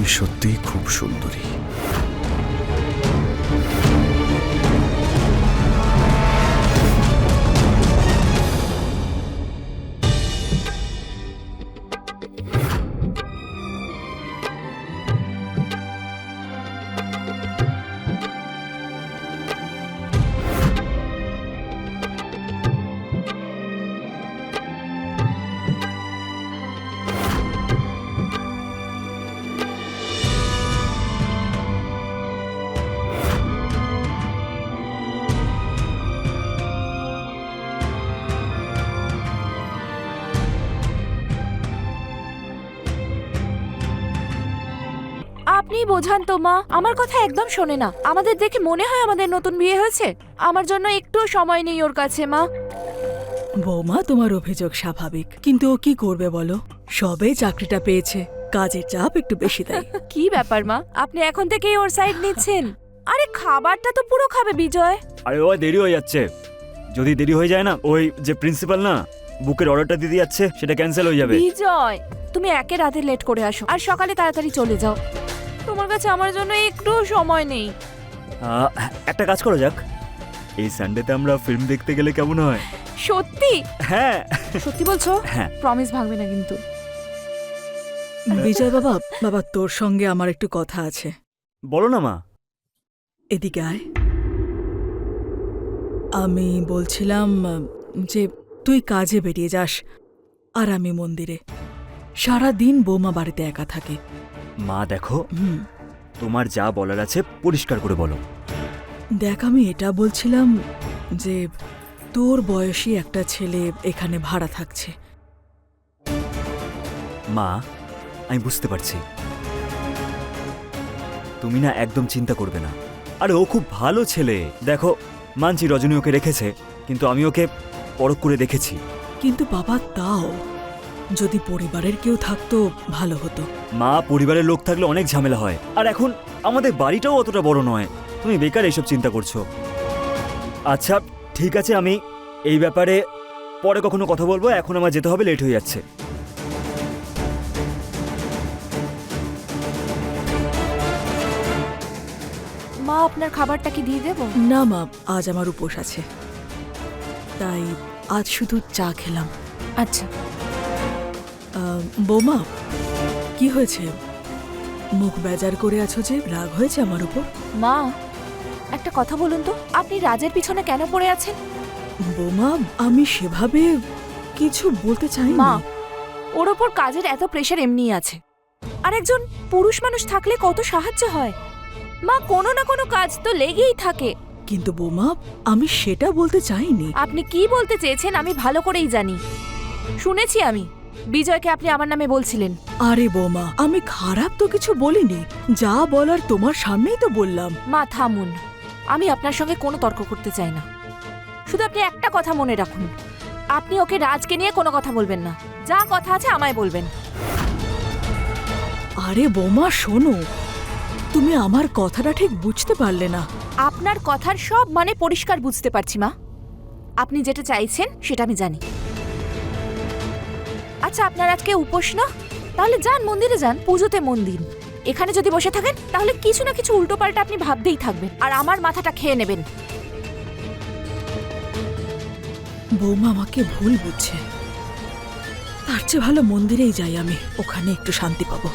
তুমি সত্যিই খুব সুন্দরী। আপনি বোঝান তো মা, আমার কথা একদম শোনে না। আমাদের দেখে মনে হয় আমাদের নতুন বিয়ে হয়েছে। আমার জন্য একটু সময় নেই ওর কাছে মা। বৌমা, তোমার অভিযোগ স্বাভাবিক, কিন্তু ও কি করবে বলো? সবে চাকরিটা পেয়েছে, কাজের চাপ একটু বেশি তাই। কি ব্যাপার মা, আপনি এখন থেকেই ওর সাইড নিচ্ছেন? আরে খাবারটা তো পুরো খাবে বিজয়। আরে ও দেরি হয়ে যাচ্ছে। যদি দেরি হয়ে যায় না, ওই যে প্রিন্সিপাল না বুকের অর্ডারটা দিতে যাচ্ছে, সেটা ক্যান্সেল হয়ে যাবে। বিজয়, তুমি একে রাতে লেট করে আসো আর সকালে তাড়াতাড়ি চলে যাও। তোমার কাছে আমার জন্য একটু সময় নেই। একটা কাজ করা যাক, এই সানডেতে আমরা ফিল্ম দেখতে গেলে কেমন হয়? সত্যি? হ্যাঁ। সত্যি বলছো? হ্যাঁ। প্রমিস ভাঙবে না কিন্তু। বিজয় বাবা, বাবা তোর সঙ্গে আমার একটু কথা আছে। বলো না মা। এদিকে আয়। আমি বলছিলাম যে তুই কাজে বেরিয়ে যাস আর আমি মন্দিরে। সারা দিন বৌমা বাড়িতে একা থাকে। মা দেখো, হুম, তোমার যা বলার আছে পরিষ্কার করে বলো। দেখ, আমি এটা বলছিলাম যে তোর বয়সী একটা ছেলে এখানে ভাড়া থাকছে। মা, আমি বুঝতে পারছি, তুমি না একদম চিন্তা করবে না। আরে ও খুব ভালো ছেলে। দেখো, মানছি রজনী ওকে রেখেছে, কিন্তু আমি ওকে পরখ করে দেখেছি। কিন্তু বাবা, তাও যদি পরিবারের কেউ থাকতো ভালো হতো। মা, পরিবারের লোক থাকলে অনেক ঝামেলা হয়, আর এখন আমাদের বাড়িটাও অতটা বড় নয়। তুমি বেকার এইসব চিন্তা করছো। আচ্ছা ঠিক আছে, আমি এই ব্যাপারে পরে কখনো কথা বলবো। এখন আমার যেতে হবে, লেট হয়ে যাচ্ছে। মা, আপনার খাবারটা কি দিয়ে দেবো? না মা, আজ আমার উপোস আছে, তাই আজ শুধু চা খেলাম। আচ্ছা। বৌমা, কি হয়েছে? মুখ বেজার করে আছো যে? রাগ হয়েছে আমার উপর? মা, একটা কথা বলুন তো, আপনি রাজের পিছনে কেন পড়ে আছেন? বৌমা, আমি সেভাবে কিছু বলতে চাই মা, না। ওর ওপর কাজের এত প্রেশার এমনিই আছে, আর একজন পুরুষ মানুষ থাকলে কত সাহায্য হয়। মা, কোনো না কোনো কাজ তো লেগেই থাকে। কিন্তু বৌমা, আমি সেটা বলতে চাইনি। আপনি কি বলতে চেয়েছেন আমি ভালো করেই জানি। শুনেছি আমি বিজয়কে আপনি আমার নামে বলছিলেন। আরে বৌমা, আমি খারাপ তো কিছু বলিনি, যা বলার তোমার সামনেই তো বললাম। মা থামুন, আমি আপনার সঙ্গে কোনো তর্ক করতে চাই না। শুধু আপনি একটা কথা মনে রাখুন, আপনি ওকে রাজকে নিয়ে কোনো কথা বলবেন না। যা কথা আছে আমায় বলবেন। আরে বৌমা শোনো, তুমি আমার কথাটা ঠিক বুঝতে পারলে না। আপনার কথার সব মানে পরিষ্কার বুঝতে পারছি মা। আপনি যেটা চাইছেন সেটা আমি জানি। আচ্ছা, আপনার আজকে উপোস না? তাহলে যান, মন্দিরে যান, পুজোতে মন দিন। এখানে যদি বসে থাকেন তাহলে কিছু না কিছু উল্টোপাল্টা আপনি ভাবতেই থাকবেন আর আমার মাথাটা খেয়ে নেবেন। বৌমা আমাকে ভুল বুঝছে, তার চেয়ে ভালো মন্দিরেই যাই আমি, ওখানে একটু শান্তি পাবো।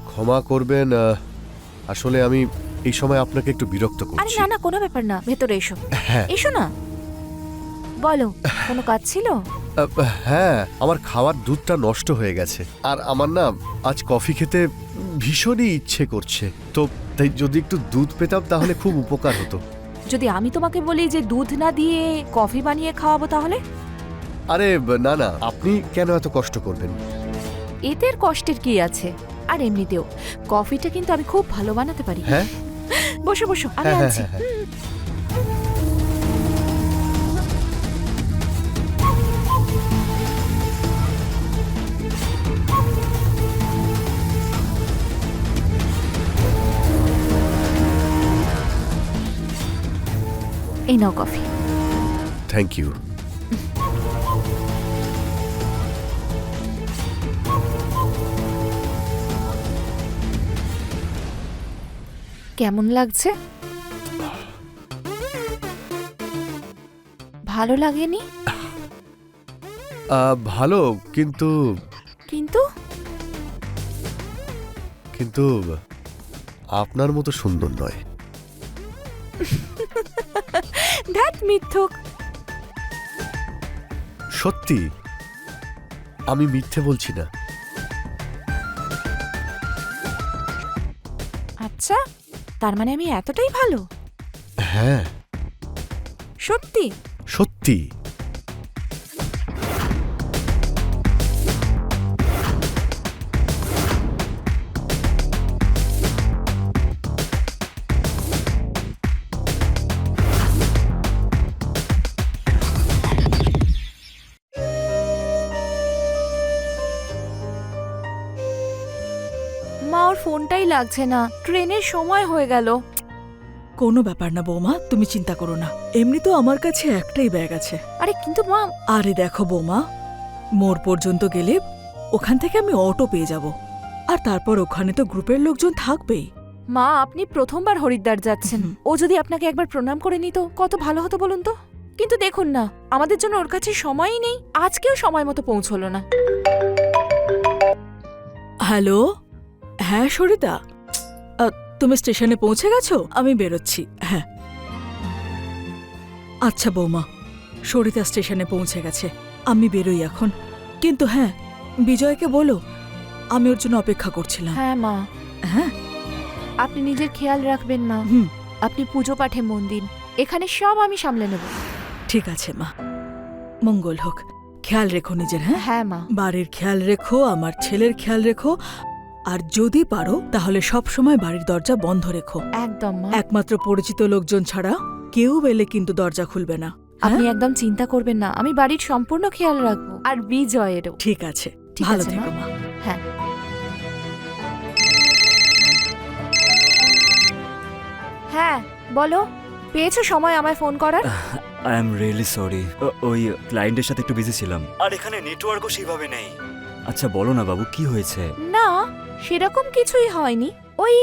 ক্ষমা করবেন, আসলে আমি এই সময় আপনাকে একটু বিরক্ত আরে করছি। না না, কোনো ব্যাপার না, ভেতরে এসো। হ্যাঁ এসো না। বলো, কোনো কাজ ছিল? হ্যাঁ, আমার খাওয়ার দুধটা নষ্ট হয়ে গেছে, আর আমার না আজ কফি খেতে ভীষণই ইচ্ছে করছে, তো তাই যদি একটু দুধ পেতাম তাহলে খুব উপকার হতো। যদি আমি তোমাকে বলি যে দুধ না দিয়ে কফি বানিয়ে খাওয়াবো তাহলে? আরে না না, আপনি কেন এত কষ্ট করবেন? এতে আর কষ্টের কি আছে? আর এমনিতেও কফিটা কিন্তু আমি খুব ভালো বানাতে পারি। হ্যাঁ বসো বসো, আমি হ্যাঁ, আনছি। হ্যাঁ, হ্যাঁ। এই নাও কফি। Thank you. কেমন লাগছে? ভালো লাগেনি? ভালো, কিন্তু কিন্তু কিন্তু আপনার মতো সুন্দর নয়। ধ্যাত মিথ্যুক। সত্যি, আমি মিথ্যে বলছি না। আচ্ছা, তার মানে আমি এতটাই ভালো? হ্যাঁ, সত্যি? সত্যি। মা, ওর ফোনটাই লাগছে না। ট্রেনের সময় হয়ে গেল। কোনো ব্যাপার না বৌমা, তুমি চিন্তা করো না। এমনি তো আমার কাছে একটাই ব্যাগ আছে। আরে কিন্তু মা। আরে দেখো বৌমা, মোড় পর্যন্ত গেলে ওখান থেকে আমি অটো পেয়ে যাব, আর তারপর ওখানে তো গ্রুপের লোকজন থাকবেই। মা, আপনি প্রথমবার হরিদ্বার যাচ্ছেন। ও যদি আপনাকে একবার প্রণাম করে নিত কত ভালো হতো বলুন তো। কিন্তু দেখুন না, আমাদের জন্য ওর কাছে সময়ই নেই। আজকেও সময় মতো পৌঁছলো না। হ্যালো, হ্যাঁ সরিতা, তুমি স্টেশনে পৌঁছে গেছো? আমি বেরোচ্ছি। হ্যাঁ আচ্ছা বৌমা, সরিতা স্টেশনে পৌঁছে গেছে, আমি বেরোই এখন। কিন্তু হ্যাঁ, বিজয়কে বলো আমি ওর জন্য অপেক্ষা করছিলাম। হ্যাঁ মা। হ্যাঁ, আপনি নিজের খেয়াল রাখবেন না। হুম, আপনি পুজো পাঠে মন দিন। এখানে সব আমি সামলে নেব। ঠিক আছে মা, মঙ্গল হোক। খেয়াল রেখো নিজের। হ্যাঁ হ্যাঁ মা। বাড়ির খেয়াল রেখো, আমার ছেলের খেয়াল রেখো, আর যদি পারো তাহলে সব সময় বাড়ির দরজা বন্ধ রেখো। একদম মা। একমাত্র পরিচিত লোকজন ছাড়া কেউ এলে কিন্তু দরজা খুলবে না। আপনি হ্যাঁ? একদম চিন্তা করবেন না, আমি বাড়ির সম্পূর্ণ খেয়াল রাখবো। আর বিজয়েরও। ঠিক আছে, ঠিক ভালো আছে, থেকো মা। মা। হ্যাঁ। হ্যাঁ বলো, পেয়েছো সময় আমায় ফোন করার? আই এম রিয়েলি সরি, ওই ক্লায়েন্টের সাথে একটু বিজি ছিলাম, আর এখানে নেটওয়ার্কও সেভাবে নেই। আচ্ছা বলো না বাবু, কি হয়েছে? না, সেরকম কিছুই হয়নি। ওই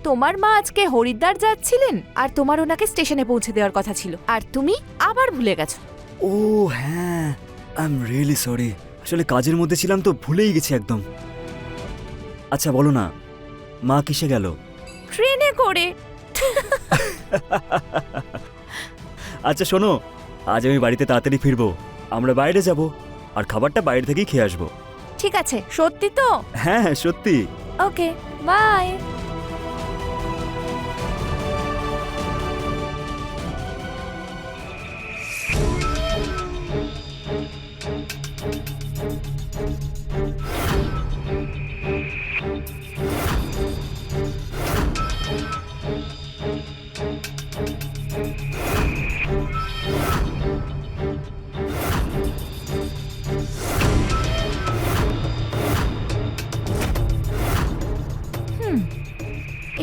তোমার মা আজকে হরিদ্বার যাচ্ছিলেন, আর তোমার ওনাকে স্টেশনে পৌঁছে দেওয়ার কথা ছিল, আর তুমি আবার ভুলে গেছো। ও হ্যাঁ, আই এম রিয়েলি সরি, আসলে কাজের মধ্যে ছিলাম তো ভুলেই গেছি একদম। আচ্ছা বলো না, মা কিসে গেল? ট্রেনে করে। আচ্ছা শোনো, আজ আমি বাড়িতে তাড়াতাড়ি ফিরবো, আমরা বাইরে যাব, আর খাবারটা বাইরে থেকেই খেয়ে আসবো। ঠিক আছে, সত্যি তো? হ্যাঁ হ্যাঁ সত্যি। ওকে, বাই।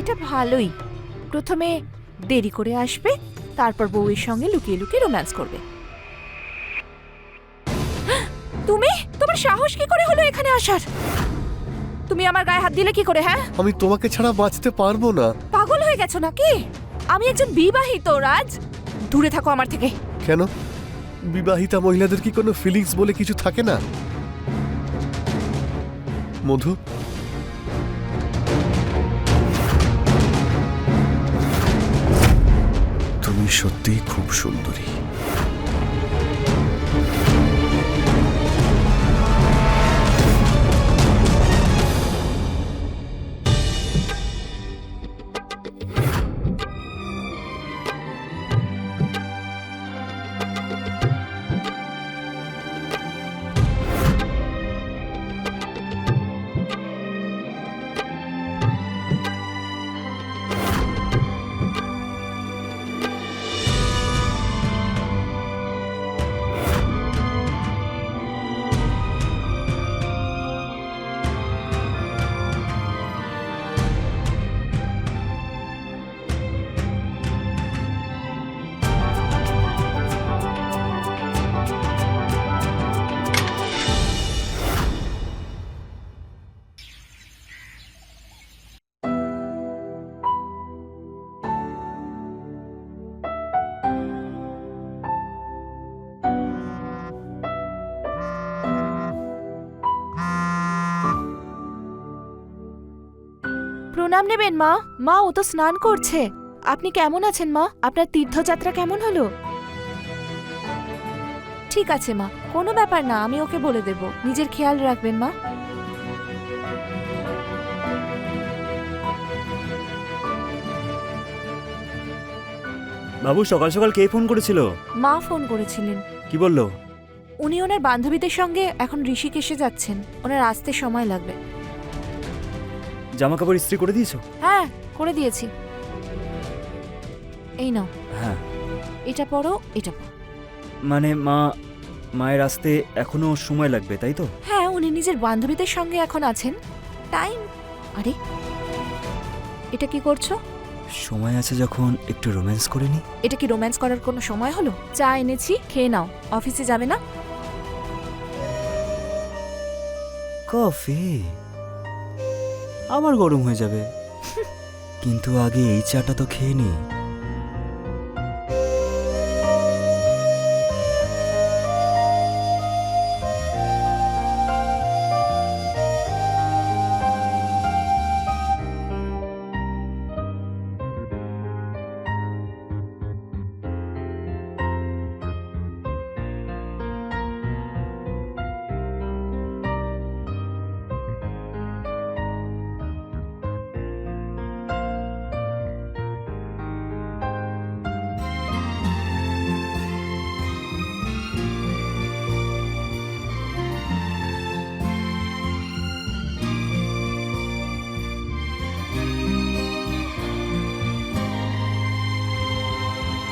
এটা ভালোই। প্রথমে দেরি করে আসবে, তারপর বউয়ের সঙ্গে লুকিয়ে লুকিয়ে রোম্যান্স করবে। তুমি, তোমার সাহস কি করে হলো এখানে আসার? তুমি আমার গায়ে হাত দিলে কি করে? হ্যাঁ, আমি তোমাকে ছাড়া বাঁচতে পারবো না। পাগল হয়ে গেছো নাকি? আমি একজন বিবাহিত, রাজ। দূরে থাকো আমার থেকে। কেন? বিবাহিতা মহিলাদের কি কোনো ফিলিংস বলে কিছু থাকে না? মধু, তুমি সত্যিই খুব সুন্দরী। প্রণাম নেবেন মা। মা, ও তো স্নান করছে। আপনি কেমন আছেন মা? আপনার তীর্থযাত্রা কেমন হলো? ঠিক আছে মা, কোনো ব্যাপার না, আমি ওকে বলে দেব। নিজের খেয়াল রাখবেন মা। বাবু, সকাল সকাল কে ফোন করেছিল? মা ফোন করেছিলেন। কি বললো? উনি ওনার বান্ধবীদের সঙ্গে এখন ঋষিকেশে যাচ্ছেন, ওনার আসতে সময় লাগবে। জামা কাপড় ইস্ত্রি করে দিয়েছো? হ্যাঁ, করে দিয়েছি। এই নাও, হ্যাঁ। এটা পরো, এটা পরো। মানে মায়ের আসতে এখনো সময় লাগবে, তাই তো? হ্যাঁ, উনি নিজের বান্ধবীদের সঙ্গে এখন আছেন। টাইম। আরে, এটা কি করছো? সময় আছে যখন একটু রোম্যান্স করে নি। এটা কি রোম্যান্স করার কোনো সময় হলো? চা এনেছি, খেয়ে নাও। অফিসে যাবে না? কফি আবার গরম হয়ে যাবে। কিন্তু আগে এই চাটা তো খেয়ে নি।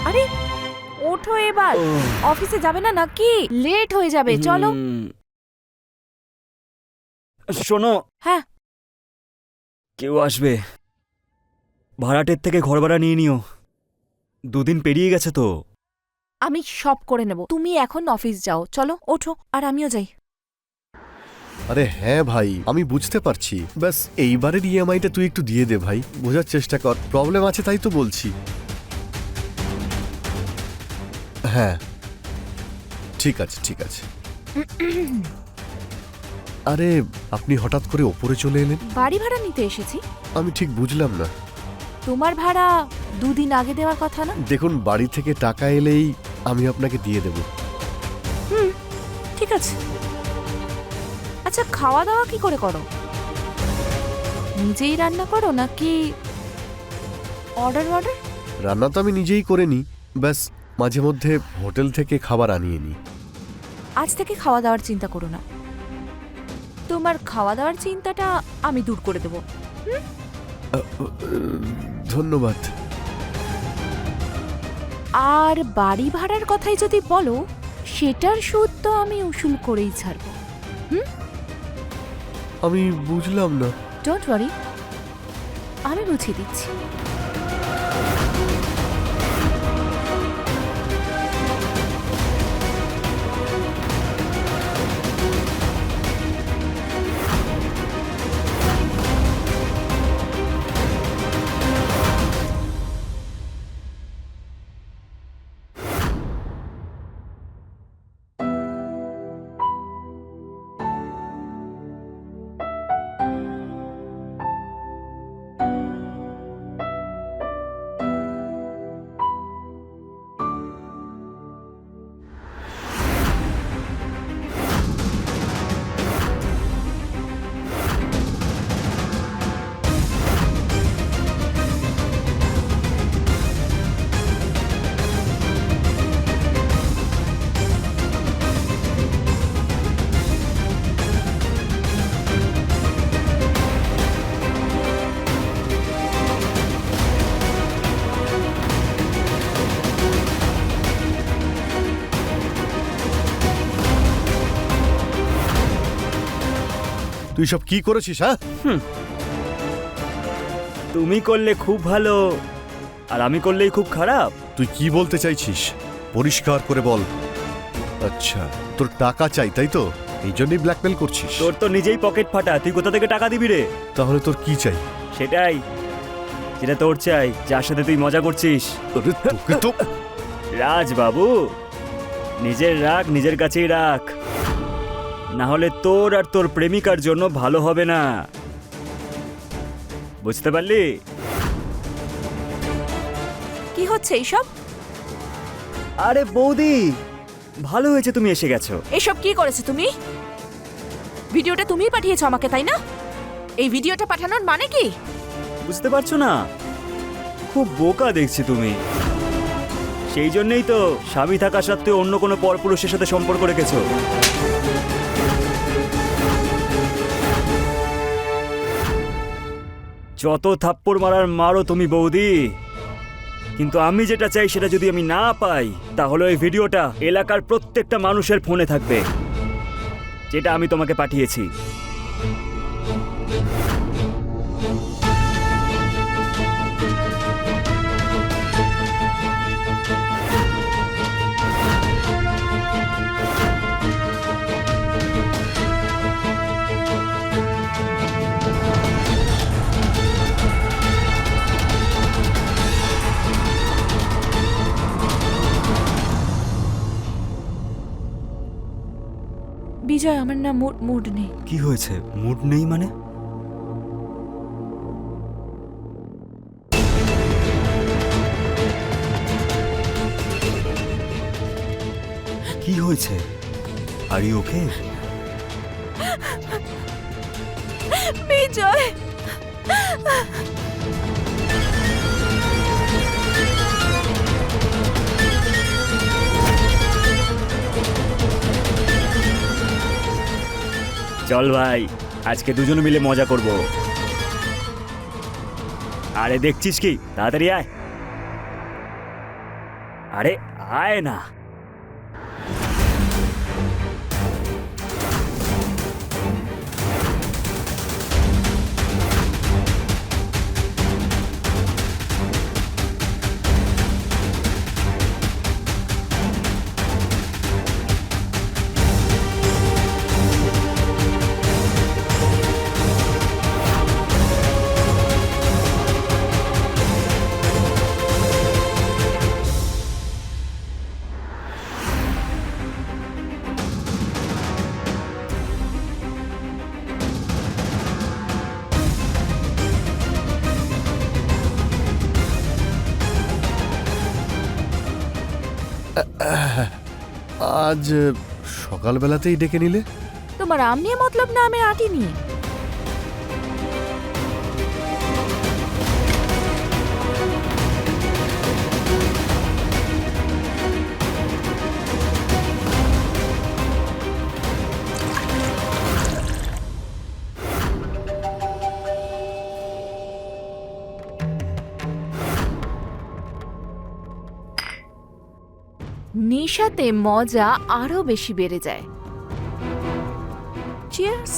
আরে, ওঠো এবার। ওহ। অফিসে যাবে না নাকি? লেট হয়ে যাবে, চলো। শোনো, হ্যাঁ। কেউ আসবে। ভাড়াটের থেকে ঘর ভাড়া নিয়ে নিও। 2 দিন পেরিয়ে গেছে তো। আমি সব করে নেব, তুমি এখন অফিস যাও। চলো, ওঠো, আর আমিও যাই। আরে হ্যাঁ ভাই, আমি বুঝতে পারছি। ব্যাস এইবারের ইএমআইটা তুই একটু দিয়ে দে ভাই, বোঝার চেষ্টা কর। প্রবলেম আছে তাই তো বলছি। হ্যাঁ, ঠিক আছে ঠিক আছে। আরে আপনি হঠাৎ করে ওপরে চলে এলেন? বাড়ি ভাড়া নিতে এসেছি। আমি ঠিক বুঝলাম না। তোমার ভাড়া 2 দিন আগে দেওয়ার কথা না? দেখুন, বাড়ি থেকে টাকা এলেই আমি আপনাকে দিয়ে দেব। ঠিক আছে। আচ্ছা, খাওয়া দাওয়া কি করে করো? নিজেই রান্না করো নাকি অর্ডার? রান্না তো আমি নিজেই করে নিই, ব্যাস মাঝে মধ্যে হোটেল থেকে খাবার আনিয়ে নিই। আজ থেকে খাওয়া দাওয়ার চিন্তা করো না। তোমার খাওয়া দাওয়ার চিন্তাটা আমি দূর করে দেব। ধন্যবাদ। আর বাড়ি ভাড়ার কথাই যদি বলো, সেটার সুদ তো আমি উসুল করেই ছাড়ব। আমি বুঝলাম না। ডোন্ট ওয়ারি, আমি বুঝিয়ে দিচ্ছি। তুই সব কি করেছিস? হ্যাঁ, তুমি করলে খুব ভালো, আর আমি করলেই খুব খারাপ। তুই কি বলতে চাইছিস? পরিষ্কার করে বল। আচ্ছা, তোর টাকা চাই তাই তো? এই জন্যই ব্ল্যাকমেল করছিস? তোর তো নিজেই পকেট ফাটা, তুই কোথা থেকে টাকা দিবি রে? তাহলে তোর কি চাই? সেটাই, যেটা তোর চাই, যার সাথে তুই মজা করছিস। আরে তোকে তো রাজ বাবু, নিজের রাগ নিজের কাছেই রাখ, না হলে তোর আর তোর প্রেমিকার জন্য ভালো হবে না। বুঝতে পারলি? কি হচ্ছে এইসব? আরে বৌদি, ভালো হয়েছে তুমি এসে গেছো। এসব কি করেছো তুমি? ভিডিওটা তুমিই পাঠিয়েছো আমাকে, তাই না? এই ভিডিওটা পাঠানোর মানে কি? বুঝতে পারছো না? খুব বোকা দেখছি তুমি। সেই জন্যই তো স্বামী থাকা সত্ত্বেও অন্য কোনো পরপুরুষের সাথে সম্পর্ক রেখেছো। যত থাপ্পড় মারার মারো তুমি বৌদি, কিন্তু আমি যেটা চাই সেটা যদি আমি না পাই, তাহলে ওই ভিডিওটা এলাকার প্রত্যেকটা মানুষের ফোনে থাকবে, যেটা আমি তোমাকে পাঠিয়েছি। বিজয়, আমার না মুড নেই। কি হয়েছে? মুড নেই মানে? কি হয়েছে? Are you okay? বিজয়, চল ভাই, আজকে দুজনে মিলে মজা করব। আরে দেখছিস কি? তাড়াতাড়ি আয়। আরে আয় না। আজ সকালবেলাতেই ডেকে নিলে? তোমার আম নিয়ে মতলব না আমি আটি নিয়ে? নেশাতে মজা আরো বেশি বেড়ে যায়। চিয়ার্স।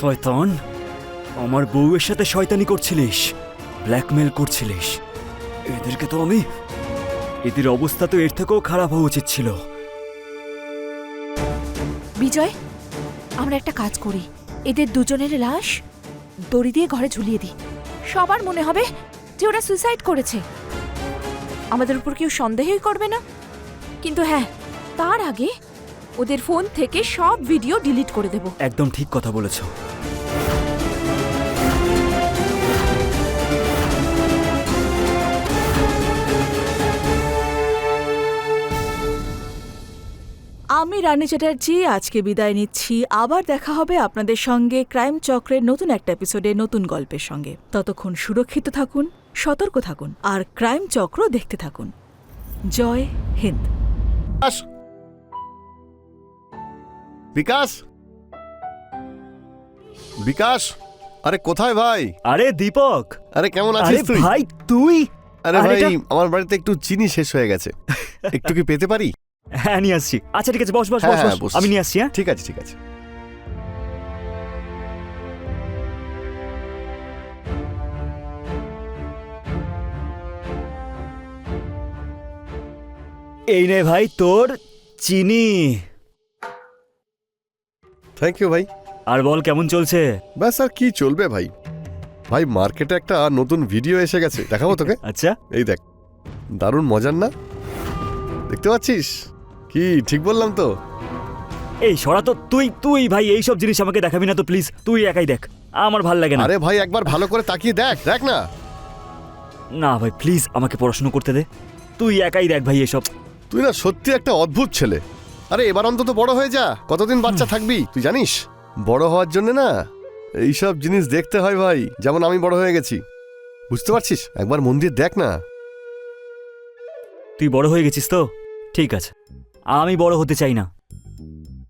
শয়তান, আমার বউয়ের সাথে শয়তানি করছিলিস, ব্ল্যাকমেল করছিলিস। এদেরকে তো আমি, এদের অবস্থা তো এর থেকেও খারাপ হওয়া উচিত ছিল। বিজয়, আমরা একটা কাজ করি, এদের দুজনের লাশ দড়ি দিয়ে ঘরে ঝুলিয়ে দিই। সবার মনে হবে যে ওরা সুইসাইড করেছে, আমাদের উপর কেউ সন্দেহই করবে না। কিন্তু হ্যাঁ, তার আগে ওদের ফোন থেকে সব ভিডিও ডিলিট করে দেব। একদম ঠিক কথা বলেছো। আমি রানী চ্যাটার্জি আজকে বিদায় নিচ্ছি। আবার দেখা হবে আপনাদের সঙ্গে ক্রাইম চক্রের নতুন একটা এপিসোডে নতুন গল্পের সঙ্গে। ততক্ষণ সুরক্ষিত থাকুন, সতর্ক থাকুন আর ক্রাইম চক্র দেখতে থাকুন। জয় হিন্দ। বিকাশ, বিকাশ, আরে কোথায় ভাই? আরে দীপক, আরে কেমন আরে আছিস তুই? ভাই তুই। আরে আরে ভাই, এটা- আমার বাড়িতে একটু চিনি শেষ হয়ে গেছে, একটু কি পেতে পারি? হ্যাঁ নিয়ে আসছি। আচ্ছা ঠিক আছে, বস বস হ্যাঁ, বস হ্যাঁ, বস, বসছি। আমি নিয়ে আসছি। হ্যাঁ ঠিক আছে, ঠিক আছে। এই নে ভাই তোর চিনি। থ্যাংক ইউ ভাই। আর বল কেমন চলছে? ব্যাস আর কি চলবে ভাই। ভাই মার্কেটে একটা নতুন ভিডিও এসে গেছে, দেখাবো তোকে। আচ্ছা এই দেখ, দারুণ মজার না? দেখতে পাচ্ছিস? কি ঠিক বললাম তো? এই সরা তো। তুই তুই ভাই এইসব জিনিস আমাকে দেখাবি না তো প্লিজ। তুই একাই দেখ, আমার ভাল লাগে না। আরে ভাই একবার ভালো করে তাকিয়ে দেখ, দেখ না। না ভাই প্লিজ আমাকে পড়াশোনা করতে দে। তুই একাই দেখ ভাই এসব। তুই না সত্যি একটা অদ্ভুত ছেলে। আরে এবার অন্তত বড় হয়ে যা, কতদিন বাচ্চা থাকবি তুই জানিস? বড় হওয়ার জন্য না এইসব জিনিস দেখতে হয় ভাই, যেমন আমি বড় হয়ে গেছি, বুঝতে পারছিস? একবার মন দিয়ে দেখ না। তুই বড় হয়ে গেছিস তো ঠিক আছে, আমি বড় হতে চাই না।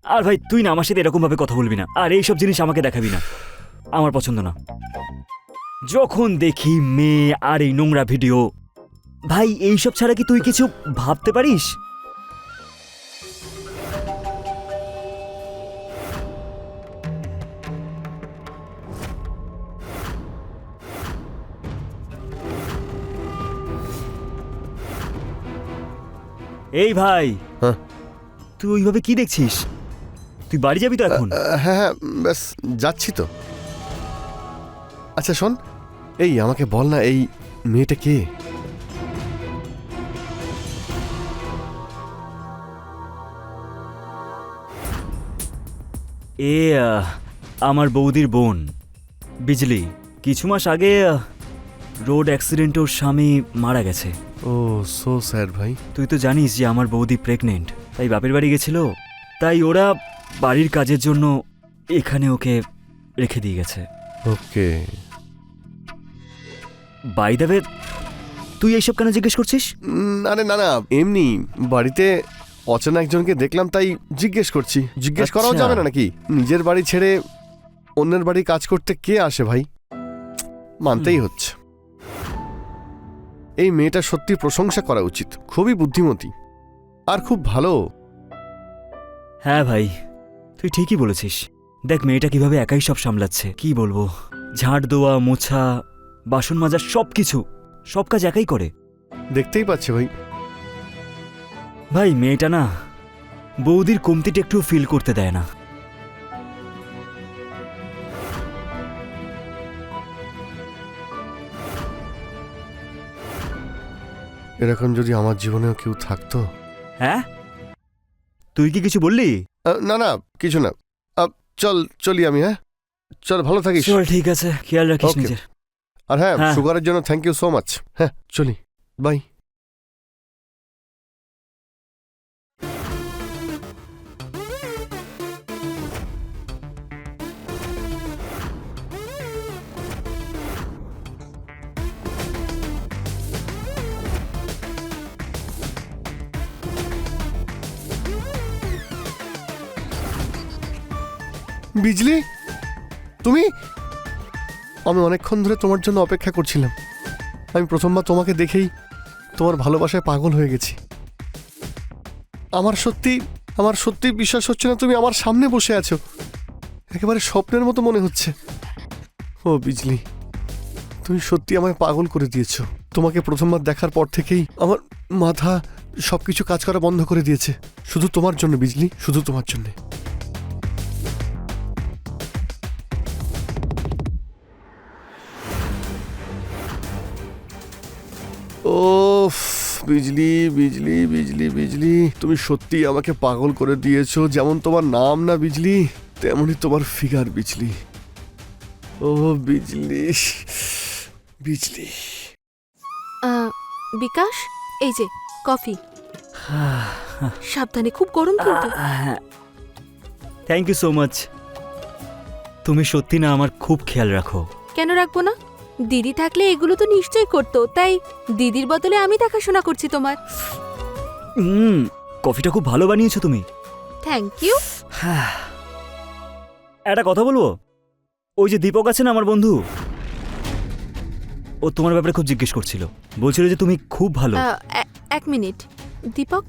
আর ভাই তুই না আমার সাথে এরকম ভাবে কথা বলবি না, আর এইসব জিনিস আমাকে দেখাবি না, আমার পছন্দ না। যখন দেখি মেয়ে আর এই নোংরা ভিডিও, ভাই এইসব ছাড়া কি তুই কিছু ভাবতে পারিস? এই ভাই, হ্যাঁ। তুই ওইভাবে কি দেখছিস? তুই বাড়ি যাবি তো এখন? হ্যাঁ হ্যাঁ, ব্যাস যাচ্ছি তো। আচ্ছা শোন, এই আমাকে বল না, এই মেয়েটা কে? এ আমার বৌদির বোন বিজলি। কিছু মাস আগে রোড অ্যাক্সিডেন্টে ওর স্বামী মারা গেছে। ও সো স্যাড ভাই। তুই তো জানিস যে আমার বৌদি প্রেগনেন্ট, তাই বাপের বাড়ি গেছিল। তাই ওরা বাড়ির কাজের জন্য এখানে ওকে রেখে দিয়ে গেছে। ওকে। বাই দ্য ওয়ে, তুই এইসব কেন জিজ্ঞেস করছিস? আরে না না, এমনি বাড়িতে অচেনা একজনকে দেখলাম তাই জিজ্ঞেস করছি। জিজ্ঞেস করাও আচ্ছা। যাবে না নাকি? নিজের বাড়ি ছেড়ে অন্যের বাড়ি কাজ করতে কে আসে ভাই? মানতেই হচ্ছে। এই মেয়েটা সত্যি প্রশংসা করা উচিত, খুবই বুদ্ধিমতী আর খুব ভালো। হ্যাঁ ভাই, তুই ঠিকই বলেছিস। দেখ মেয়েটা কিভাবে একাই সব সামলাচ্ছে। কি বলবো, ঝাঁট দেওয়া, মোছা, বাসন মাজা, সব কাজ একাই করে। দেখতেই পাচ্ছে ভাই। ভাই মেয়েটা না বৌদির কমতিটা একটু ফিল করতে দেয় না। এরকম যদি আমার জীবনেও কেউ থাকতো। হ্যাঁ, তুই কি কিছু বললি? না না, কিছু না। চলি আমি। হ্যাঁ চল, ভালো থাকিস। চল ঠিক আছে, খেয়াল রাখিস Okay. নিজের। আর হ্যাঁ, হ্যাঁ। সুগারের জন্য থ্যাংক ইউ সো মাচ। হ্যাঁ চলি, বাই। বিজলি, তুমি? আমি অনেকক্ষণ ধরে তোমার জন্য অপেক্ষা করছিলাম। আমি প্রথমবার তোমাকে দেখেই তোমার ভালোবাসায় পাগল হয়ে গেছি। আমার সত্যি বিশ্বাস হচ্ছে না তুমি আমার সামনে বসে আছো। একেবারে স্বপ্নের মতো মনে হচ্ছে। ও বিজলি, তুমি সত্যি আমায় পাগল করে দিয়েছো। তোমাকে প্রথমবার দেখার পর থেকেই আমার মাথা সবকিছু কাজ করা বন্ধ করে দিয়েছে। শুধু তোমার জন্য বিজলি, শুধু তোমার জন্য। ও বিজলি বিজলি বিজলি বিজলি, তুমি সত্যি আমাকে পাগল করে দিয়েছো। যেমন তোমার নাম না বিজলি, তেমনি তোমার ফিগার বিজলি। ও বিজলি বিজলি। বিকাশ, এই যে কফি। সাবধানে, খুব গরম কিন্তু। Thank you so much. তুমি সত্যি না আমার খুব খেয়াল রাখো। কেন রাখবো না? দিদি থাকলে এগুলো তো নিশ্চয়ই করতো, তাই দিদির বদলে আমি দেখাশোনা করছি তোমার। কফিটা খুব ভালো বানিয়েছো তুমি। Thank you. একটা কথা বলবো, ওই যে দীপক আছে না আমার বন্ধু, ও তোমার ব্যাপারে খুব জিজ্ঞেস করছিল, বলছিল যে তুমি খুব ভালো। এক মিনিট, দীপক?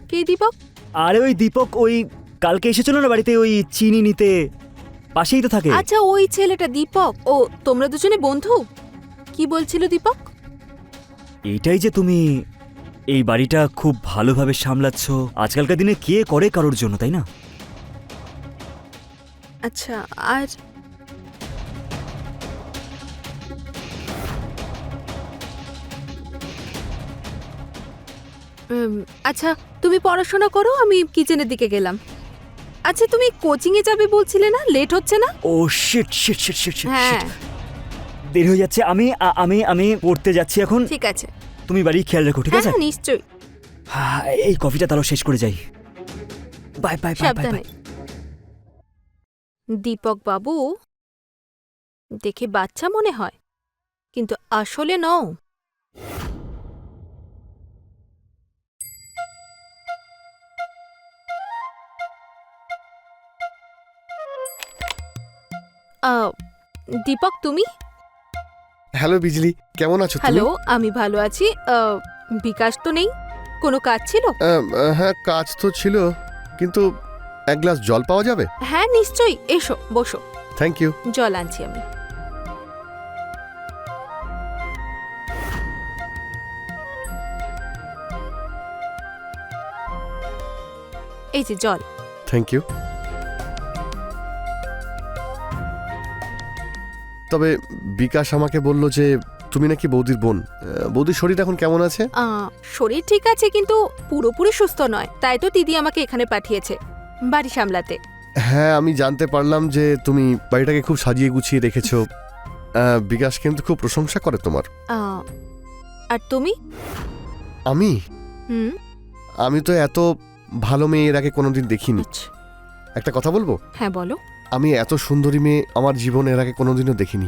কে দীপক? আরে ওই দীপক, ওই কালকে এসেছিল না বাড়িতে ওই চিনি নিতে, পাশেই তো থাকে। আচ্ছা, ওই ছেলেটা দীপক। ও, তোমরা দুজনে বন্ধু? কি বলছিল দীপক? এইটাই যে তুমি এই বাড়িটা খুব ভালোভাবে সামলাচ্ছ। আজকালকার দিনে কে করে কারোর জন্য, তাই না? আচ্ছা, আর আচ্ছা, তুমি পড়াশোনা করো, আমি কিচেনের দিকে গেলাম। আচ্ছা, তুমি কোচিং এ যাবে বলছিলে না? লেট হচ্ছে না? ও shit shit shit shit shit, হ্যাঁ, দেরি হয়ে যাচ্ছে। আমি আমি আমি পড়তে যাচ্ছি এখন। ঠিক আছে। তুমি বাড়ি খেয়াল রেখো, ঠিক আছে? হ্যাঁ, নিশ্চয়ই। এই কফিটা তাহলে শেষ করে যাই। বাই বাই বাই বাই সাবধানে। বাই। দীপক বাবু দেখে বাচ্চা মনে হয়, কিন্তু আসলে নও। দীপক, তুমি? হ্যালো বিজলি, কেমন আছো তুমি? হ্যালো, আমি ভালো আছি। বিকাশ তো নেই, কোনো কাজ ছিল? হ্যাঁ, কাজ তো ছিল, কিন্তু এক গ্লাস জল পাওয়া যাবে? হ্যাঁ, নিশ্চয়ই, এসো, বসো। Thank you. জল আনছি আমি। এই যে জল। Thank you. তবে বিকাশ আমাকে বলল যে তুমি নাকি বৌদির বোন। বৌদির শরীর এখন কেমন আছে? শরীর ঠিক আছে, কিন্তু পুরোপুরি সুস্থ নয়, তাই তো দিদি আমাকে এখানে পাঠিয়েছে বাড়ি সামলাতে। হ্যাঁ, আমি জানতে পারলাম যে তুমি বাড়িটাকে খুব সাজিয়ে গুছিয়ে রেখেছো। বিকাশ কিন্তু খুব প্রশংসা করে তোমার। আর তুমি? আমি হুম, আমি তো এত ভালো মেয়ে এর আগে কোনোদিন দেখিনি। আচ্ছা। একটা কথা বলবো? হ্যাঁ, বলো। আমি এত সুন্দরী মেয়ে আমার জীবনে এর আগে কোনোদিনও দেখিনি।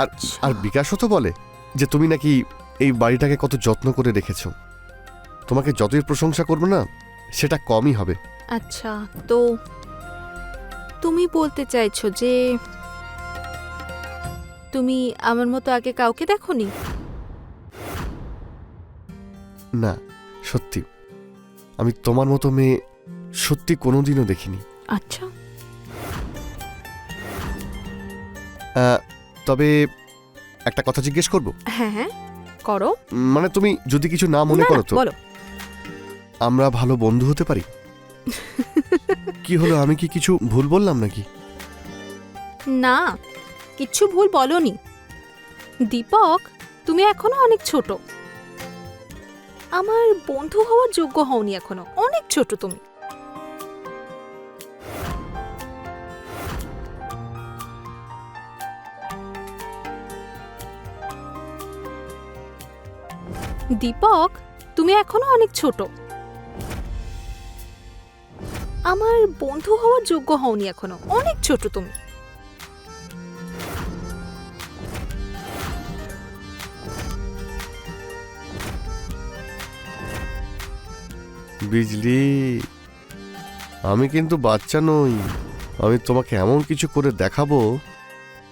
আচ্ছা। আর বিকাশও তো বলে যে তুমি নাকি এই বাড়িটাকে কত যত্ন করে রেখেছো। তোমাকে যতই প্রশংসা করবো না, সেটা কমই হবে। আচ্ছা, তো তুমি বলতে চাইছো যে তুমি আমার মতো আগে কাউকে দেখোনি? না, সত্যি আমি তোমার মতো মেয়ে সত্যি কোনোদিনও দেখিনি। আচ্ছা। তবে একটা কথা জিজ্ঞেস করব? হ্যাঁ হ্যাঁ, করো। মানে তুমি যদি কিছু না মনে না, করো না, তো বলো। আমরা ভালো বন্ধু হতে পারি? কি হলো, আমি কি কিছু ভুল বললাম নাকি? না, কিচ্ছু ভুল বলনি। দীপক, তুমি এখনো অনেক ছোট। আমার বন্ধু হওয়ার যোগ্য হওনি এখনো, অনেক ছোট তুমি। দীপক, তুমি এখনো অনেক ছোট। আমার বন্ধু হওয়ার যোগ্য হওনি এখনো, অনেক ছোট তুমি। বিজলি, আমি কিন্তু বাচ্চা নই। আমি তোমাকে এমন কিছু করে দেখাবো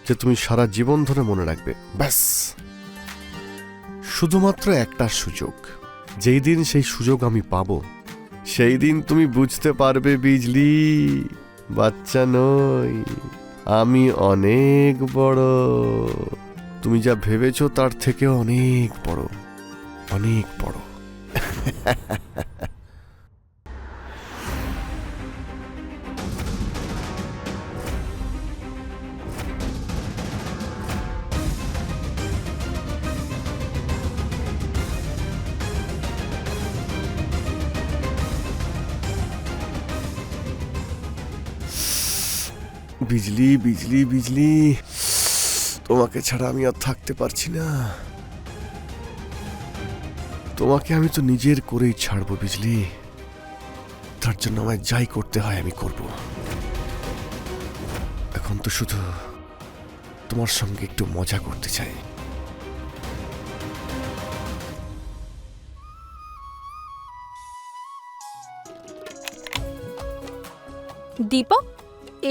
যে তুমি সারা জীবন ধরে মনে রাখবে। ব্যাস, শুধুমাত্র একটা সুযোগ। যেই দিন সেই সুযোগ আমি পাবো, সেই দিন তুমি বুঝতে পারবে বিজলি, বাচ্চা নই, আমি অনেক বড়। তুমি যা ভেবেছো তার থেকে অনেক বড়, অনেক বড়। বিজলি বিজলি বিজলি, তোমাকে ছাড়া আমি আর থাকতে পারছি না। তোমাকে আমি তো নিজের করেই ছাড়বো বিজলি, তার জন্য আমায় যাই করতে হয় আমি করব। এখন তো শুধু তোমার সঙ্গে একটু মজা করতে চাই। দীপক,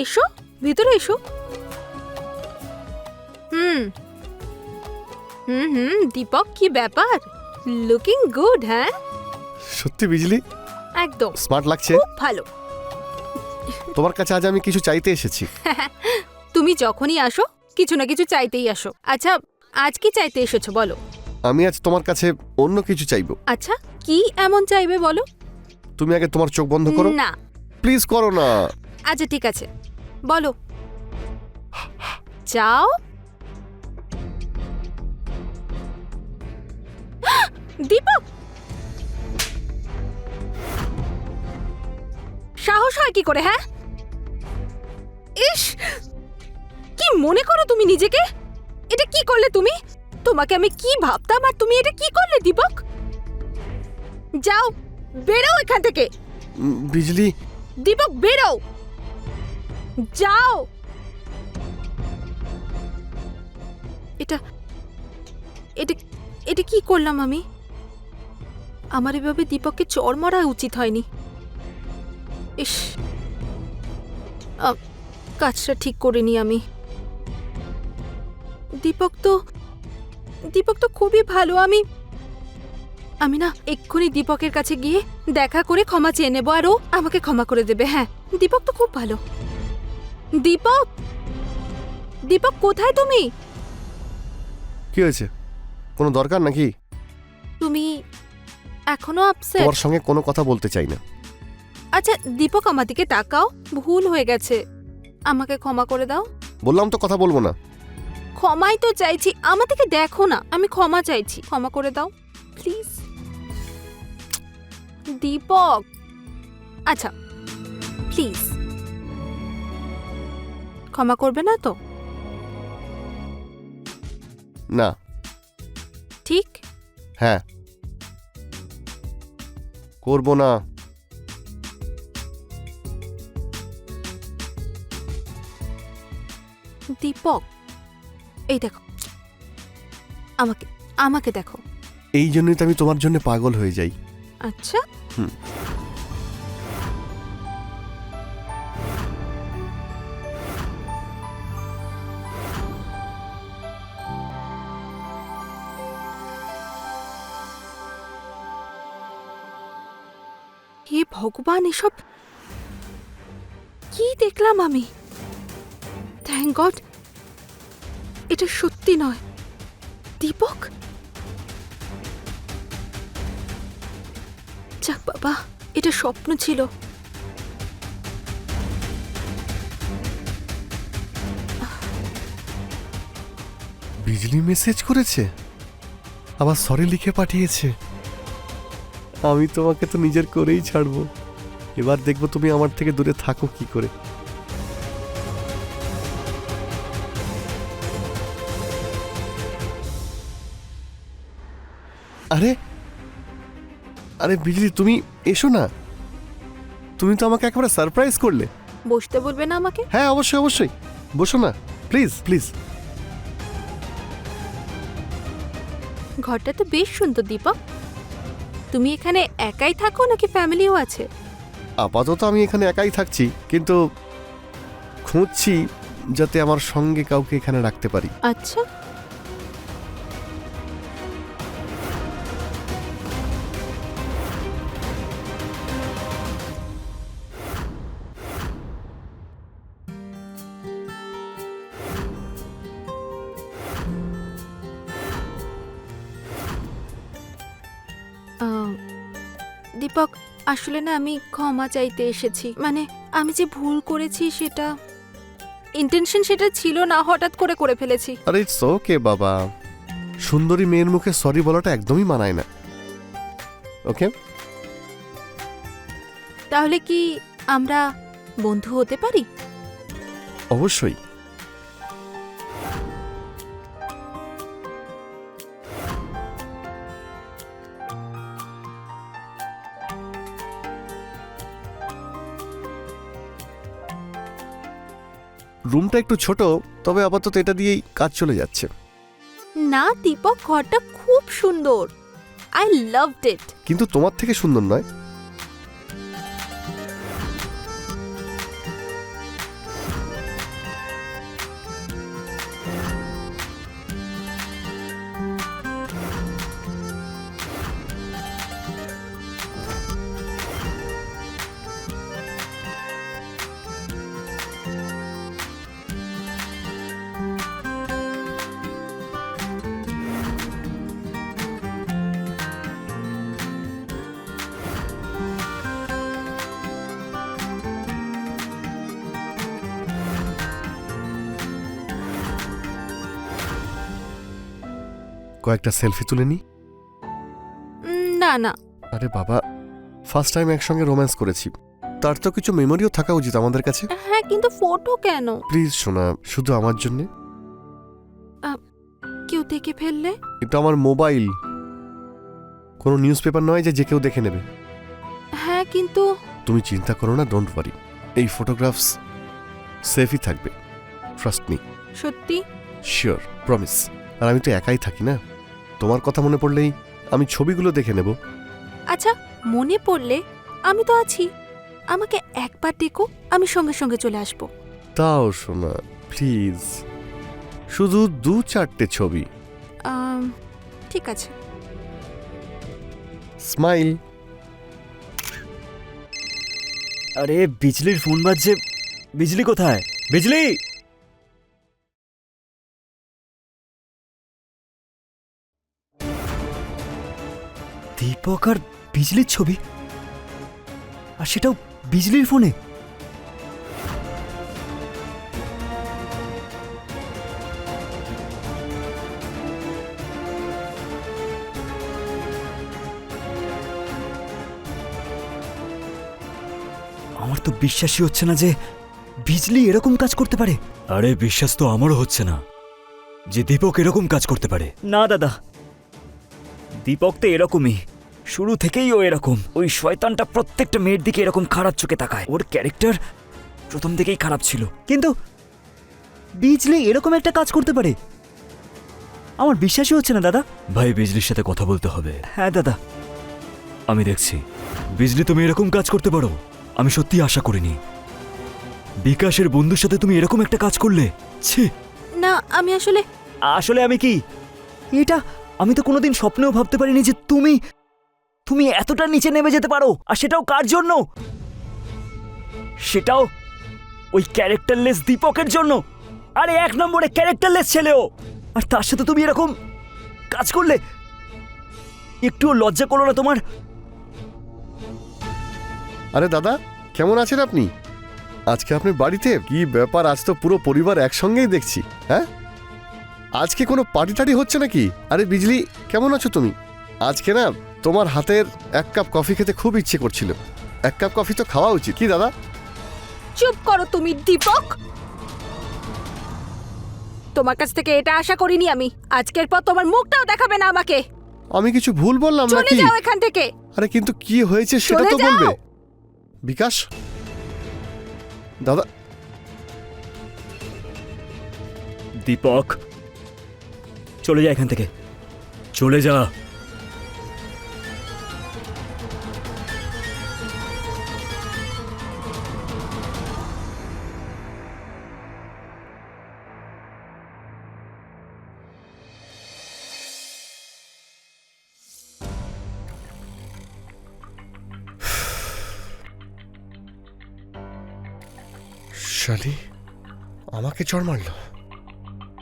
এসো, ভিতরে এসো। হুম হুম হুম দীপক, কি ব্যাপার? Looking good. হ্যাঁ, সত্যি বিজলি একদম স্মার্ট লাগছে। খুব ভালো। তোমার কাছে আজ আমি কিছু চাইতে এসেছি। তুমি যখনই আসো কিছু না কিছু চাইতেই আসো। আচ্ছা, আজ কি চাইতে এসেছো বলো? আমি আজ তোমার কাছে অন্য কিছু চাইবো। আচ্ছা, কি এমন চাইবে বলো? তুমি আগে তোমার চোখ বন্ধ করো। না। প্লিজ করো না। আচ্ছা ঠিক আছে, বলো। চাও? দীপক, সাহস হয় কি করে? হ্যাঁ, ইস, কি মনে করো তুমি নিজেকে? এটা কি করলে তুমি? তোমাকে আমি কি ভাবতাম আর তুমি এটা কি করলে দীপক? যাও, বেরো এখান থেকে। বিজলি দীপক, বেরো, যাও। এটা এটা এটা কি করলাম আমি? আমার এভাবে দীপককে চড় মারা উচিত হয়নি। ইস, কাজটা ঠিক করিনি আমি। দীপক তো খুবই ভালো। আমি না এক্ষুনি দীপকের কাছে গিয়ে দেখা করে ক্ষমা চেয়ে নেবো, আর ও আমাকে ক্ষমা করে দেবে। হ্যাঁ, দীপক তো খুব ভালো। দীপক, দীপক কোথায় তুমি? কি হয়েছে? কোনো দরকার নাকি? তুমি এখনো আপসেট? তোমার সঙ্গে কোনো কথা বলতে চাই না। আচ্ছা দীপক, আমার দিকে তাকাও, ভুল হয়ে গেছে, আমাকে ক্ষমা করে দাও। বললাম তো কথা বলবো না। ক্ষমাই তো চাইছি, আমার দিকে দেখো না, আমি ক্ষমা চাইছি, ক্ষমা করে দাও প্লিজ। দীপক, আচ্ছা প্লিজ ক্ষমা করবে না তো? না। ঠিক? হ্যাঁ, করবো না। দীপক, এই দেখো, আমাকে আমাকে দেখো। এই জন্যই তো আমি তোমার জন্য পাগল হয়ে যাই। আচ্ছা, হুম। হে ভগবান, এসব কি দেখলাম আমি? থ্যাংক গড এটা সত্যি নয়। দীপক, যাক বাবা, এটা স্বপ্ন ছিল। বিজলি মেসেজ করেছে, আবার সরি লিখে পাঠিয়েছে। আমি তোমাকে তো নিজের করেই ছাড়বো। এবার দেখবো তুমি আমার থেকে দূরে থাকো কি করে। আরে আরে বিজলি, তুমি এসো না। তুমি তো আমাকে একেবারে সারপ্রাইজ করলে। বসতে বলবে না আমাকে? হ্যাঁ অবশ্যই অবশ্যই, বসো না প্লিজ প্লিজ। ঘরটা তো বেশ সুন্দর দীপক। তুমি এখানে একাই থাকো নাকি ফ্যামিলিও আছে? আপাতত আমি এখানে একাই থাকছি, কিন্তু খুঁজছি যাতে আমার সঙ্গে কাউকে এখানে রাখতে পারি। আচ্ছা, দীপক, আসলে না আমি ক্ষমা চাইতে এসেছি। মানে আমি যে ভুল করেছি সেটা ইন্টেনশন সেটা ছিল না, হঠাৎ করে করে ফেলেছি। আরে ইটস ওকে বাবা, সুন্দরী মেয়ের মুখে সরি বলাটা একদমই মানায় না। ওকে, তাহলে কি আমরা বন্ধু হতে পারি? অবশ্যই। রুমটা একটু ছোট, তবে আপাতত এটা দিয়েই কাজ চলে যাচ্ছে। না দীপক, ঘরটা খুব সুন্দর। I loved it. কিন্তু তোমার থেকে সুন্দর নয়। কয়েকটা সেলফি তুলে নি। না না, আরে বাবা, ফার্স্ট টাইম একসঙ্গে রোম্যান্স করেছি, তার তো কিছু মেমোরিও থাকা উচিত আমাদের কাছে। হ্যাঁ কিন্তু ফটো কেন? প্লিজ শোনা, শুধু আমার জন্য। কেউ দেখে ফেললে? এটা আমার মোবাইল, কোনো নিউজ পেপার নয় যে যে কেউ দেখে নেবে। হ্যাঁ কিন্তু তুমি চিন্তা করো না, ডোন্ট ওয়ারি। এই ফটোগ্রাফস সেফই থাকবে, ট্রাস্ট মি। সত্যি? Sure, promise. আর আমি তো একাই থাকি না, তোমার কথা মনে পড়লেই আমি ছবিগুলো দেখে নেব। আচ্ছা, মনে পড়লে আমি তো আছি। আমাকে একবার ডেকো, আমি সঙ্গে সঙ্গে চলে আসবো। তাও শোনা প্লিজ, শুধু 2-4টে ছবি। ঠিক আছে। স্মাইল। আরে বিজলির ফোন বাজছে। বিজলি কোথায়? বিজলি! দীপক আর বিজলির ছবি, আর সেটাও বিজলির ফোনে। আমার তো বিশ্বাসই হচ্ছে না যে বিজলি এরকম কাজ করতে পারে। আরে বিশ্বাস তো আমারও হচ্ছে না যে দীপক এরকম কাজ করতে পারে। না দাদা, দীপক তো এরকমই, শুরু থেকেই ও এরকম। ওই শয়তানটা প্রত্যেকটা মেয়ের দিকে এরকম খারাপ চোখে তাকায়। ওর ক্যারেক্টার প্রথম থেকেই খারাপ ছিল, কিন্তু বিজলি এরকম একটা কাজ করতে পারে আমার বিশ্বাসই হচ্ছে না দাদা। ভাই, বিজলির সাথে কথা বলতে হবে। হ্যাঁ দাদা, আমি দেখছি। বিজলি, তুমি এরকম কাজ করতে পারো আমি সত্যি আশা করিনি। বিকাশের বন্ধুর সাথে তুমি এরকম একটা কাজ করলে। ছি! না আমি আসলে আসলে আমি কি, এটা আমি তো কোনোদিন স্বপ্নেও ভাবতে পারিনি যে তুমি এতটা নিচে নেমে যেতে পারো, আর সেটাও কার জন্য? সেটাও ওই ক্যারেক্টারলেস দীপকের জন্য। আরে 1 নম্বরে ক্যারেক্টারলেস ছেলেও, আর তার সাথে তুমি এরকম কাজ করলে। একটুও লজ্জা করলো না তোমার? আরে দাদা, কেমন আছেন আপনি? আজকে আপনি বাড়িতে? কি ব্যাপার, আজ তো পুরো পরিবার একসঙ্গেই দেখছি। হ্যাঁ, আজকে কোনো পার্টি টাটি হচ্ছে নাকি? আরে বিজলি, কেমন আছো তুমি? আজকে না তোমার হাতের 1 কাপ কফি খেতে খুব ইচ্ছে করছিল। 1 কাপ কফি তো খাওয়া উচিত, কি দাদা? চুপ করো তুমি দীপক। তোমার কাছ থেকে এটা আশা করিনি আমি। আজকের পর তোমার মুখটাও দেখাবে না আমাকে। আমি কিছু ভুল বললাম চলে নাকি? যাও এখান থেকে। আরে কিন্তু কি হয়েছে সেটা চলে তো যাও। বলবে। বিকাশ, দাদা। দীপক, চলে যা এখান থেকে, চলে যা। শালি আমাকে চড় মারল।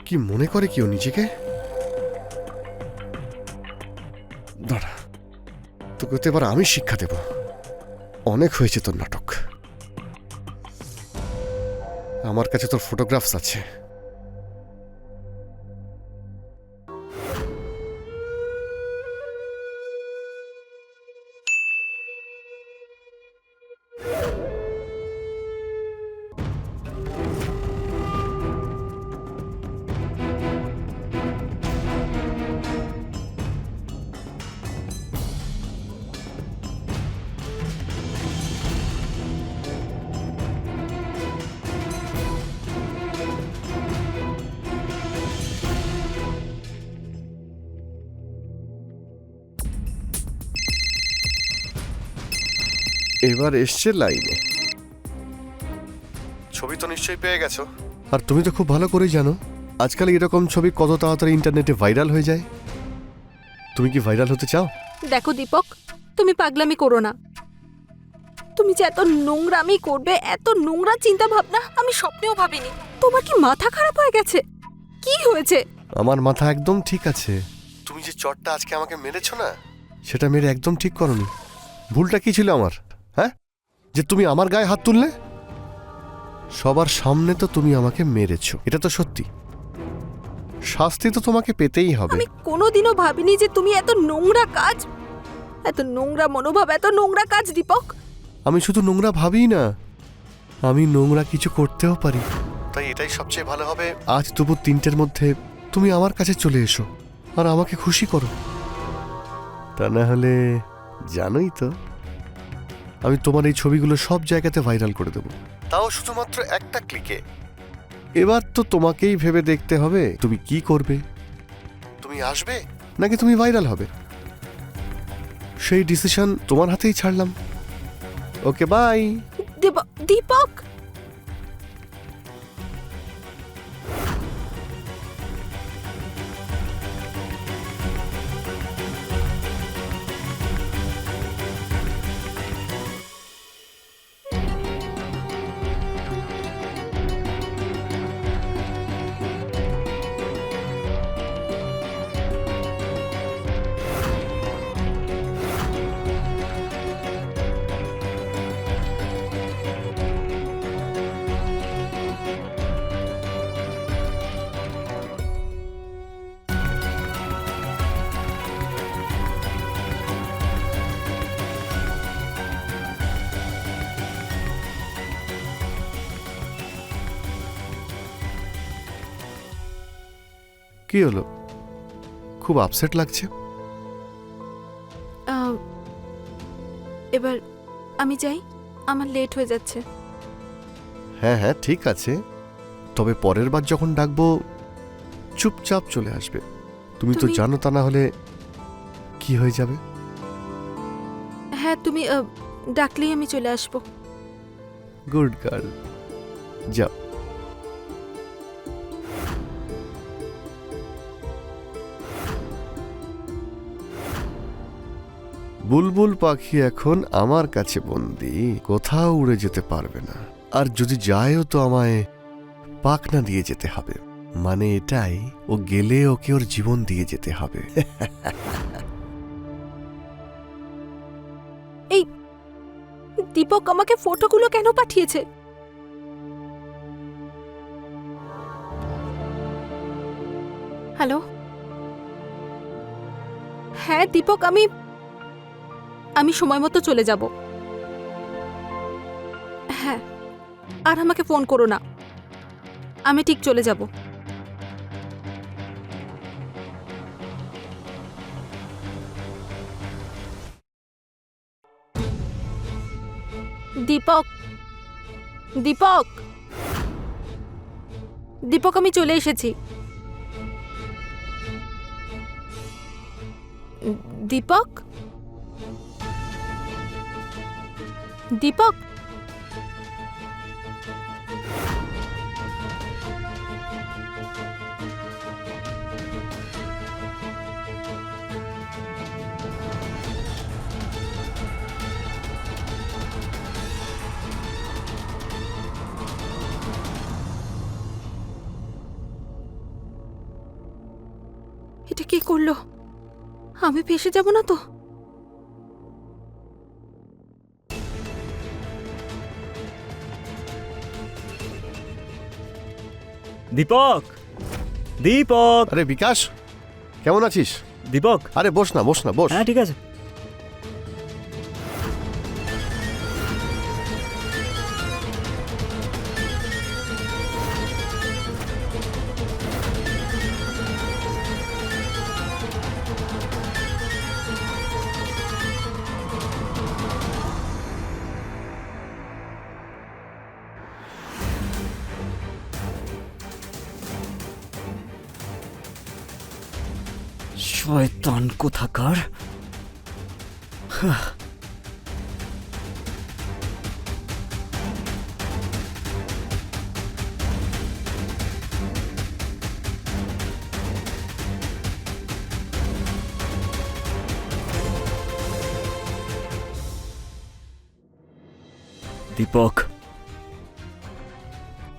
কি মনে করে কেউ নিজেকে? দাঁড়া, তোকে তো এবার আমি শিক্ষা দেব। অনেক হয়েছে তোর নাটক। আমার কাছে তোর ফটোগ্রাফস আছে। এবার এসছে লাইনে। ছবি তো নিশ্চয়ই পেয়ে গেছো, আর তুমি তো খুব ভালো করেই জানো আজকাল এরকম ছবি কত তাড়াতাড়ি ইন্টারনেটে ভাইরাল হয়ে যায়। তুমি কি ভাইরাল হতে চাও? দেখো দীপক, তুমি পাগলামি করো না। তুমি যে এত নোংরামি করবে, এত নোংরা চিন্তা ভাবনা আমি স্বপ্নেও ভাবিনি। তোমার কি মাথা খারাপ হয়ে গেছে? কি হয়েছে? আমার মাথা একদম ঠিক আছে। তুমি যে চটটা আজকে আমাকে মেরেছো না, সেটা মেরে একদম ঠিক করনি। ভুলটা কি ছিল আমার, হ্যাঁ? যে তুমি আমার গায়ে হাত তুললে? সবার সামনে তো তুমি আমাকে মেরেছো, এটা তো সত্যি। শাস্তি তো তোমাকে পেতেই হবে। আমি কোনোদিনও ভাবিনি যে তুমি এত নোংরা কাজ, এত নোংরা মনোভাব, এত নোংরা কাজ দীপক। আমি শুধু নোংরা ভাবিই না, আমি নোংরা কিছু করতেও পারি। তাই এটাই সবচেয়ে ভালো হবে, আজ দুপুর 3টের মধ্যে তুমি আমার কাছে চলে এসো আর আমাকে খুশি করো। তা না হলে জানোই তো, আমি তোমার এই ছবিগুলো সব জায়গাতে ভাইরাল করে দেব, তাও শুধুমাত্র একটা ক্লিকে। এবার তো তোমাকেই ভেবে দেখতে হবে তুমি কি করবে। তুমি আসবে নাকি তুমি ভাইরাল হবে, সেই ডিসিশন তোমার হাতেই ছাড়লাম। ওকে, বাই। দীপক, কি হলো, খুব আপসেট লাগছে? এবার আমি যাই, আমার লেট হয়ে যাচ্ছে। হ্যাঁ হ্যাঁ ঠিক আছে, তবে পরের বার যখন ডাকবো চুপচাপ চলে আসবে। তুমি তো জানো, তা না হলে কি হয়ে যাবে। হ্যাঁ, তুমি ডাকলেই আমি চলে আসবো। গুড গার্ল, যাও। বুলবুল পাখি এখন আমার কাছে বন্দি, কোথাও উড়ে যেতে পারবে না। আর যদি যায়ও তো আমায় পাখনা দিয়ে যেতে হবে। মানে এটাই, ও গেলে ওকে ওর জীবন দিয়ে যেতে হবে। এই দীপক আমাকে ফটোগুলো কেন পাঠিয়েছে? হ্যালো, হ্যাঁ দীপক, আমি সময় মতো চলে যাব। হ্যাঁ, আর আমাকে ফোন করো না, আমি ঠিক চলে যাব। দীপক, দীপক, দীপক, আমি চলে এসেছি। দীপক, দীপক, এটা কে করলো? আমি ফেসে যাব না তো? দীপক, দীপক, আরে বিকাশ, কেমন আছিস? দীপক। আরে বস না, বস না, বস। হ্যাঁ ঠিক আছে। শয়তান কোথাকার। দীপক,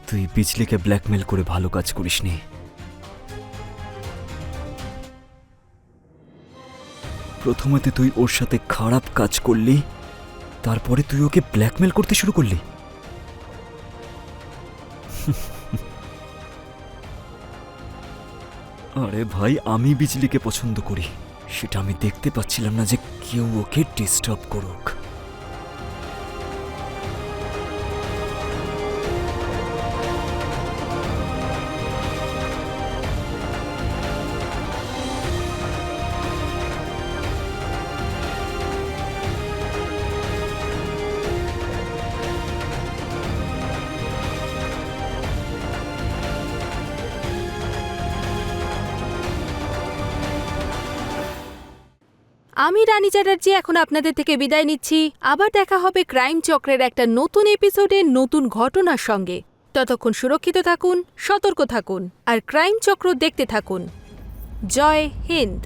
তুই বিজলিকে ব্ল্যাকমেল করে ভালো কাজ করিসনি। প্রথমে তুই ওর সাথে খারাপ কাজ করলি, তারপরে তুই ওকে ব্ল্যাকমেল করতে শুরু করলি। আরে ভাই, আমি বিজলিকে পছন্দ করি, সেটা আমি দেখতে পাচ্ছিলাম না যে কেউ ওকে ডিস্টার্ব করুক। আমি রানী চ্যাটার্জি এখন আপনাদের থেকে বিদায় নিচ্ছি। আবার দেখা হবে ক্রাইম চক্রের একটা নতুন এপিসোডে নতুন ঘটনার সঙ্গে। ততক্ষণ সুরক্ষিত থাকুন, সতর্ক থাকুন আর ক্রাইম চক্র দেখতে থাকুন। জয় হিন্দ।